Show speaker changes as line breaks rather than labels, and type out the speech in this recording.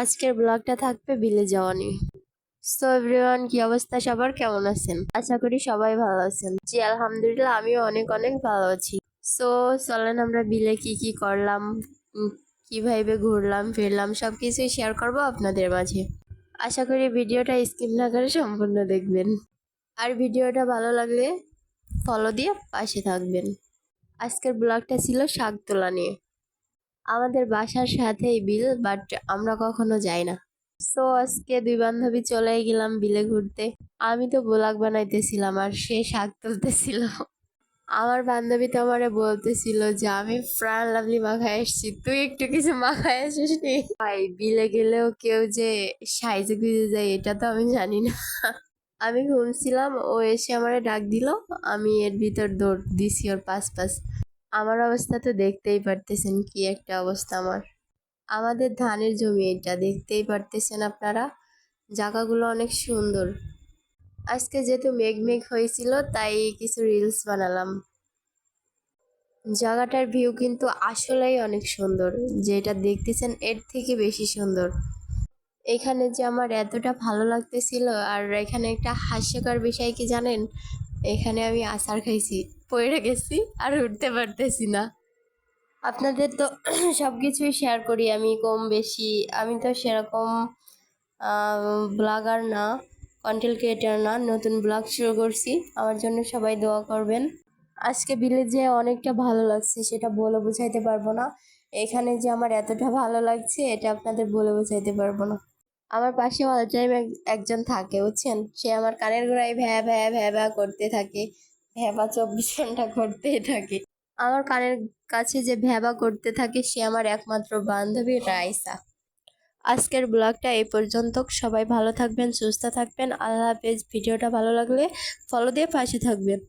আজকের ব্লগটা থাকবে বিলে যাওয়া নিয়ে। সো এভরিওয়ান, কি অবস্থা সবার, কেমন আছেন? আশা করি সবাই ভালো আছেন। জি আলহামদুলিল্লাহ, আমিও অনেক অনেক ভালো আছি। সো চলেন আমরা বিলে কি কি করলাম, কিভাবে ঘুরলাম ফিরলাম সবকিছুই শেয়ার করব আপনাদের মাঝে। আশা করি ভিডিওটা স্কিপ না করে সম্পূর্ণ দেখবেন। আর ভিডিওটা ভালো লাগলে ফলো দিয়ে পাশে থাকবেন। আজকের ব্লগটা ছিল শাক তোলা নিয়ে। আমাদের বাসার সাথেই বিল, বাট আমরা কখনো যাই না। তো আজকে দুই বান্ধবী চলে গেলাম বিলে ঘুরতে। আমি তো ব্লগ বানাইতেছিলাম আর সে শাক তুলতেছিল। আমার বান্ধবী তো আমারে বলতেছিল যে আমি প্রাণ লাভলি মাখায় এসেছি, তুই একটু কিছু মাখায় আসিস নি। ভাই, বিলে গেলেও কেউ যে সাইজে গুজে যায় এটা তো আমি জানি না। আমি ঘুমছিলাম, ও এসে আমারে ডাক দিল, আমি এর ভিতর দৌড় দিছি ওর পাশ পাশ। আমার অবস্থা তো দেখতেই পারতেছেন, কি একটা অবস্থা আমার। আমাদের ধানের জমি, এটা দেখতেই পারতেছেন আপনারা। জায়গাগুলো অনেক সুন্দর। আজকে যেহেতু মেঘ মেঘ হয়েছিল তাই কিছু রিলস বানালাম। জায়গাটার ভিউ কিন্তু আসলেই অনেক সুন্দর, যেটা দেখতেছেন এর থেকে বেশি সুন্দর। এখানে যে আমার এতটা ভালো লাগতেছিল, আর এখানে একটা হাস্যকর বিষয় কি জানেন, এখানে আমি আচার খাইছি, পড়ে গেছি আর উঠতে পারতেছি না। আপনাদের তো সব কিছুই শেয়ার করি আমি কম বেশি। আমি তো সেরকম ব্লগার না, কন্টেন্ট ক্রিয়েটার না, নতুন ব্লগ শুরু করছি। আমার জন্য সবাই দোয়া করবেন। আজকে বিলে যে অনেকটা ভালো লাগছে সেটা বলে বোঝাইতে পারবো না। এখানে যে আমার এতটা ভালো লাগছে এটা আপনাদের বলে বোঝাইতে পারবো না। আমার পাশে অল টাইম একজন থাকে, বুঝছেন, সে আমার কানের গোড়ায় ভ্যা ভ্যা ভ্যা ভ্যা করতে থাকে। ভ্যাবা 24 ঘন্টা করতেই থাকে। আমার কানের কাছে যে ভ্যাবা করতে থাকে সে আমার একমাত্র বান্ধবী রাইসা। আজকের ব্লগটা এই পর্যন্ত। সবাই ভালো থাকবেন, সুস্থ থাকবেন। আল্লাহ হাফেজ। ভিডিওটা ভালো লাগলে ফলো দিয়ে পাশে থাকবেন।